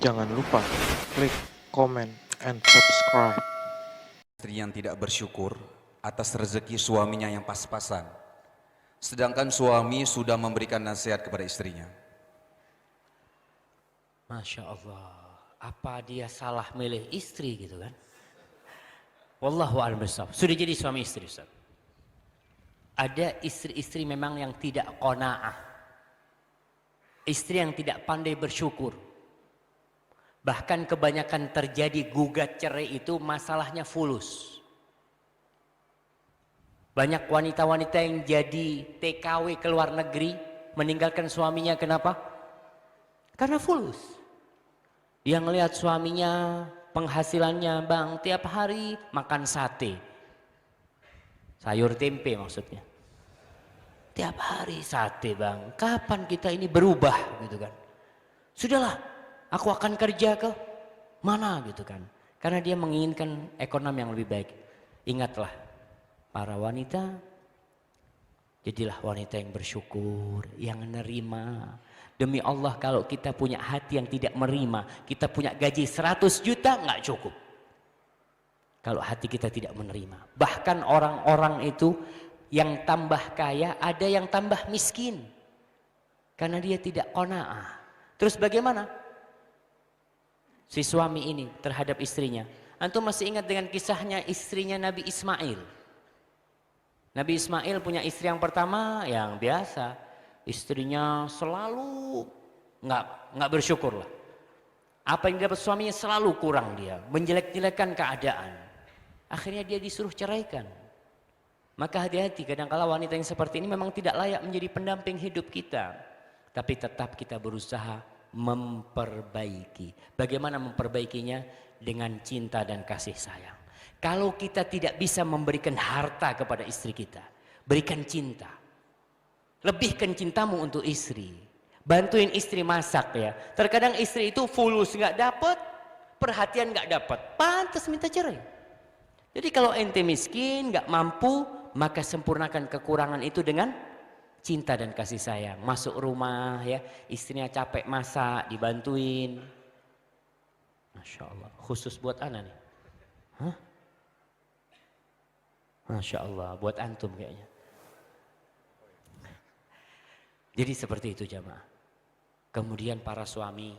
Jangan lupa klik, comment, and subscribe. Istri yang tidak bersyukur atas rezeki suaminya yang pas-pasan, sedangkan suami sudah memberikan nasihat kepada istrinya. Masya Allah, apa dia salah milih istri gitu kan? Wallahu a'lam bishawab. Sudah jadi suami istri, Ustaz. Ada istri-istri memang yang tidak qanaah, istri yang tidak pandai bersyukur. Bahkan kebanyakan terjadi gugat cerai itu masalahnya fulus. Banyak wanita-wanita yang jadi TKW ke luar negeri meninggalkan suaminya, kenapa? Karena fulus. Yang lihat suaminya penghasilannya, bang, tiap hari makan sate, sayur tempe maksudnya. Tiap hari sate, bang. Kapan kita ini berubah gitu kan? Sudahlah, aku akan kerja ke mana gitu kan? Karena dia menginginkan ekonomi yang lebih baik. Ingatlah, para wanita, jadilah wanita yang bersyukur, yang menerima. Demi Allah, kalau kita punya hati yang tidak menerima, kita punya gaji 100 juta nggak cukup. Kalau hati kita tidak menerima. Bahkan orang-orang itu yang tambah kaya, ada yang tambah miskin. Karena dia tidak qanaah. Terus bagaimana si suami ini terhadap istrinya? Antum masih ingat dengan kisahnya istrinya Nabi Ismail? Nabi Ismail punya istri yang pertama yang biasa, istrinya selalu nggak bersyukur lah. Apa yang dapat suaminya selalu kurang, dia menjelek-jelekan keadaan. Akhirnya dia disuruh ceraikan. Maka hati-hati, kadang-kala wanita yang seperti ini memang tidak layak menjadi pendamping hidup kita. Tapi tetap kita berusaha memperbaiki. Bagaimana memperbaikinya? Dengan cinta dan kasih sayang. Kalau kita tidak bisa memberikan harta kepada istri kita, berikan cinta. Lebihkan cintamu untuk istri. Bantuin istri masak ya. Terkadang istri itu fulus nggak dapat, perhatian nggak dapat, pantas minta cerai. Jadi kalau ente miskin nggak mampu, maka sempurnakan kekurangan itu dengan cinta dan kasih sayang. Masuk rumah ya, istrinya capek masak, dibantuin. Masya Allah, khusus buat ana nih. Hah? Masya Allah, buat antum kayaknya. Jadi seperti itu jamaah. Kemudian para suami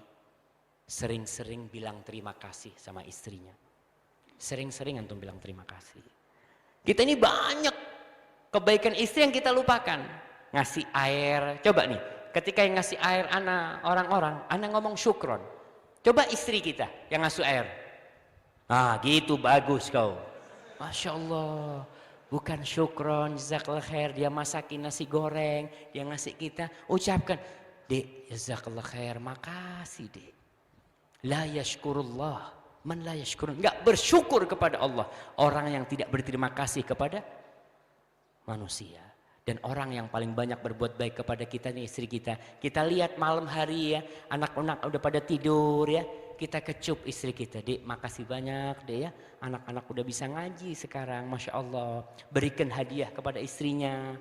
sering-sering bilang terima kasih sama istrinya. Sering-sering antum bilang terima kasih. Kita ini banyak kebaikan istri yang kita lupakan. Ngasih air, coba nih, ketika yang ngasih air ana orang-orang, ana ngomong syukron. Coba istri kita yang ngasih air. Ah gitu, bagus kau. Masya Allah. Bukan syukron, jazakallah khair, dia masakin nasi goreng, dia ngasih kita, ucapkan, Dek, jazakallah khair, makasih Dek. La yashkurullah, man la yashkurun, enggak bersyukur kepada Allah, orang yang tidak berterima kasih kepada manusia. Dan orang yang paling banyak berbuat baik kepada kita nih istri kita. Kita lihat malam hari ya, anak-anak udah pada tidur ya, kita kecup istri kita, Dek makasih banyak Dek ya, anak-anak udah bisa ngaji sekarang, Masya Allah. Berikan hadiah kepada istrinya,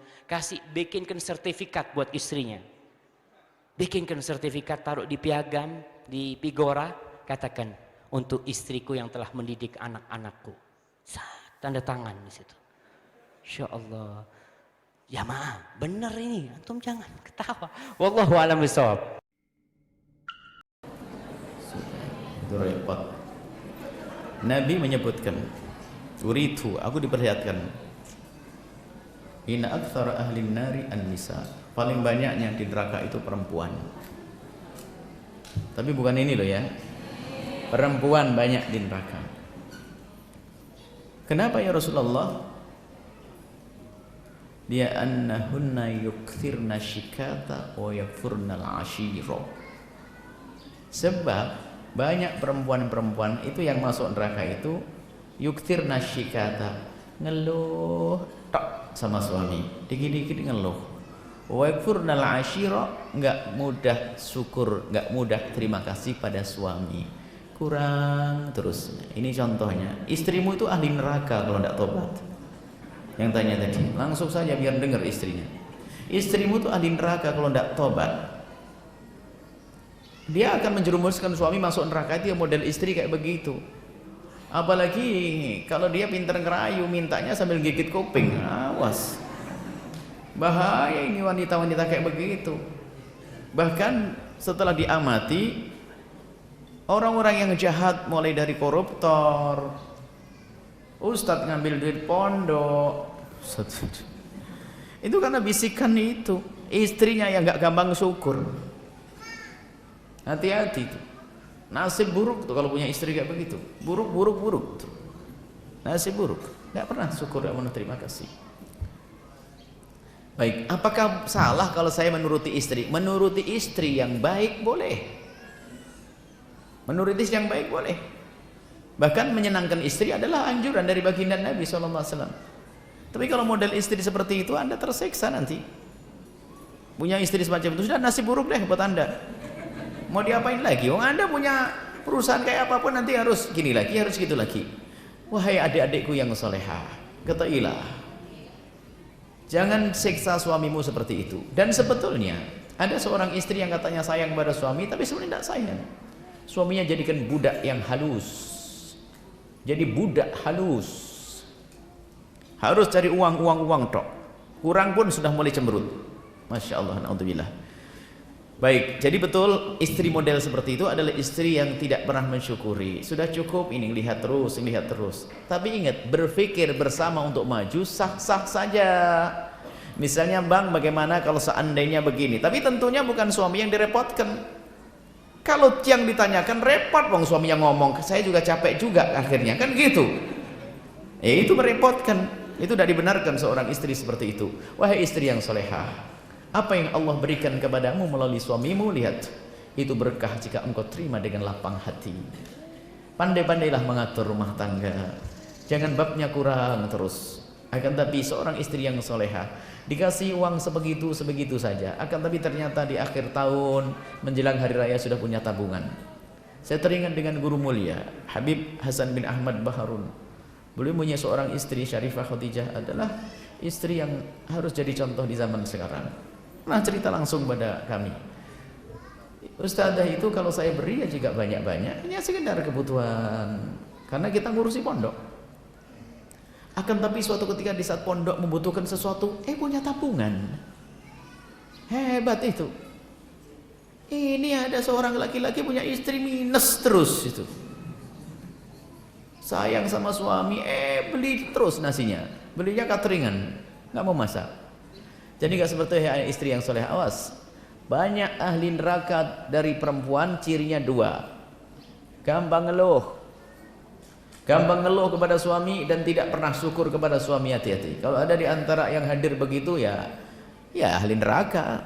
bikinkan sertifikat buat istrinya, bikinkan sertifikat, taruh di piagam, di pigora, katakan untuk istriku yang telah mendidik anak-anakku, tanda tangan di situ. Masya Allah. Ya maaf, bener ini, antum jangan ketawa. Wallahu a'lam bishawab. Itu repot. Nabi menyebutkan, uritu, aku diperlihatkan, inna aktsara ahlin nari an-nisa, paling banyaknya di neraka itu perempuan. Tapi bukan ini loh ya, perempuan banyak di neraka. Kenapa ya Rasulullah? Dia annahunna yukthirna syikata wa yakfurnal ashira. Sebab banyak perempuan-perempuan itu yang masuk neraka itu yukthirna syikata, ngeluh tok sama suami, dikit-dikit ngeluh. Wa yakfurnal ashira, enggak mudah syukur, enggak mudah terima kasih pada suami. Kurang terus. Ini contohnya. Istrimu itu ahli neraka kalau enggak tobat. Yang tanya tadi, langsung saja biar dengar istrinya. Istrimu tuh ahli neraka kalau tidak tobat. dia akan menjerumuskan suami masuk neraka. Itu yang model istri kayak begitu. Apalagi kalau dia pintar ngerayu, mintanya sambil gigit kuping, awas, bahaya ini wanita-wanita kayak begitu. Bahkan setelah diamati, orang-orang yang jahat mulai dari koruptor, ustadz ngambil duit pondok, itu karena bisikan itu. Istrinya yang gak gampang syukur. Hati-hati tuh. Nasib buruk tuh kalau punya istri kayak begitu. Buruk tuh. Nasib buruk. Gak pernah syukur, gak pernah terima kasih. Baik, apakah salah kalau saya menuruti istri? Menuruti istri yang baik boleh. Menuruti istri yang baik boleh. Bahkan menyenangkan istri adalah anjuran dari baginda Nabi SAW. Tapi kalau model istri seperti itu, Anda tersiksa nanti. Punya istri semacam itu, sudah nasib buruk deh buat Anda. Mau diapain lagi? Anda punya perusahaan kayak apapun nanti harus gini lagi, harus gitu lagi. Wahai adik-adikku yang solehah, ketahuilah, jangan siksa suamimu seperti itu. Dan sebetulnya ada seorang istri yang katanya sayang pada suami, tapi sebenarnya tidak sayang. Suaminya jadikan budak yang halus. Jadi budak halus. Harus cari uang tok. Kurang pun sudah mulai cemberut. Masya Allah, na'udzubillah. Baik, jadi betul istri model seperti itu adalah istri yang tidak pernah mensyukuri. Sudah cukup ini, lihat terus. Tapi ingat, berpikir bersama untuk maju sah-sah saja. Misalnya, bang, bagaimana kalau seandainya begini? Tapi tentunya bukan suami yang direpotkan. Kalau yang ditanyakan repot, bang, suaminya ngomong, saya juga capek juga akhirnya, kan gitu. Itu merepotkan. Itu tidak dibenarkan seorang istri seperti itu. Wahai istri yang solehah, apa yang Allah berikan kepadamu melalui suamimu, lihat, itu berkah jika engkau terima dengan lapang hati. Pandai-pandailah mengatur rumah tangga. Jangan babnya kurang terus. Akan tapi seorang istri yang soleha dikasih uang sebegitu saja. Akan tapi ternyata di akhir tahun menjelang hari raya sudah punya tabungan. Saya teringat dengan guru mulia Habib Hasan bin Ahmad Baharun. Beliau punya seorang istri, Syarifah Khadijah, adalah istri yang harus jadi contoh di zaman sekarang. Nah, cerita langsung pada kami, ustadzah itu kalau saya beri ya juga banyak-banyak, ini sekedar kebutuhan karena kita ngurusi pondok. Akan tapi suatu ketika di saat pondok membutuhkan sesuatu, punya tabungan. Hebat itu. Ini ada seorang laki-laki punya istri minus terus itu. Sayang sama suami, beli terus nasinya, belinya cateringan, nggak mau masak. Jadi gak seperti istri yang soleh. Awas, banyak ahli neraka dari perempuan cirinya dua: gampang ngeluh kepada suami dan tidak pernah syukur kepada suami. Hati-hati kalau ada di antara yang hadir begitu, ya ahli neraka.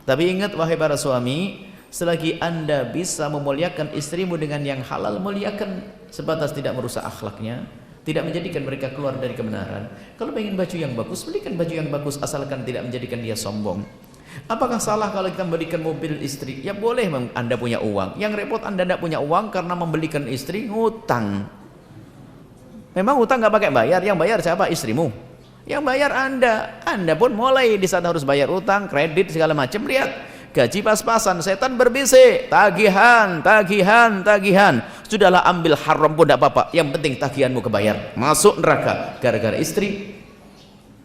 Tapi ingat wahai para suami, selagi Anda bisa memuliakan istrimu dengan yang halal, muliakan, sebatas tidak merusak akhlaknya, tidak menjadikan mereka keluar dari kebenaran. Kalau ingin baju yang bagus, belikan baju yang bagus, asalkan tidak menjadikan dia sombong. Apakah salah kalau kita membelikan mobil istri? Ya boleh, Anda punya uang. Yang repot Anda tidak punya uang karena membelikan istri ngutang. Memang utang nggak pakai bayar, yang bayar siapa? Istrimu. Yang bayar Anda. Anda pun mulai di sana harus bayar utang, kredit segala macam. Lihat, gaji pas-pasan, setan berbisik, tagihan. Sudahlah, ambil haram pun tidak apa-apa, yang penting tagihanmu kebayar. Masuk neraka gara-gara istri.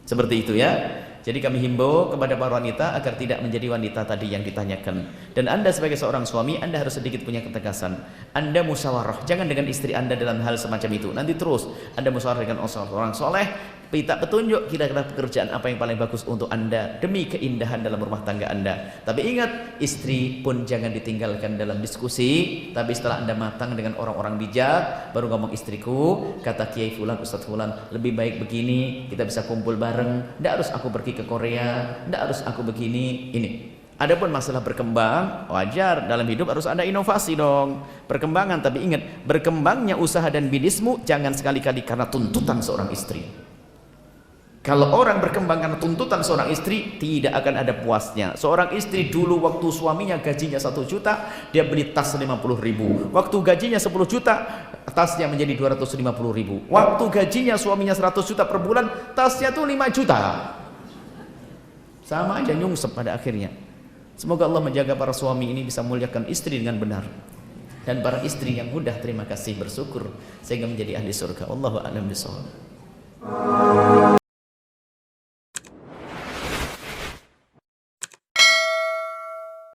Seperti itu ya. Jadi kami himbau kepada para wanita agar tidak menjadi wanita tadi yang ditanyakan. Dan Anda sebagai seorang suami, Anda harus sedikit punya ketegasan. Anda musyawarah, jangan dengan istri Anda dalam hal semacam itu. Nanti terus Anda musyawarah dengan orang soleh, minta petunjuk kira-kira pekerjaan apa yang paling bagus untuk Anda demi keindahan dalam rumah tangga Anda. Tapi ingat, istri pun jangan ditinggalkan dalam diskusi. Tapi setelah Anda matang dengan orang-orang bijak, baru ngomong, istriku, kata Kiai Fulan, Ustadz Fulan, lebih baik begini, kita bisa kumpul bareng. Tidak harus aku pergi ke Korea, tidak harus aku begini. Ini. Adapun masalah berkembang, wajar, dalam hidup harus ada inovasi dong, perkembangan. Tapi ingat, berkembangnya usaha dan bisnismu jangan sekali-kali karena tuntutan seorang istri. Kalau orang berkembang karena tuntutan seorang istri, tidak akan ada puasnya. Seorang istri dulu waktu suaminya gajinya 1 juta, dia beli tas 50.000. Waktu gajinya 10 juta, tasnya menjadi 250.000. Waktu gajinya suaminya 100 juta per bulan, tasnya tuh 5 juta. Sama aja nyungsep pada akhirnya. Semoga Allah menjaga para suami ini bisa muliakan istri dengan benar, dan para istri yang mudah terima kasih bersyukur sehingga menjadi ahli surga. Wallahu a'lam bishawab.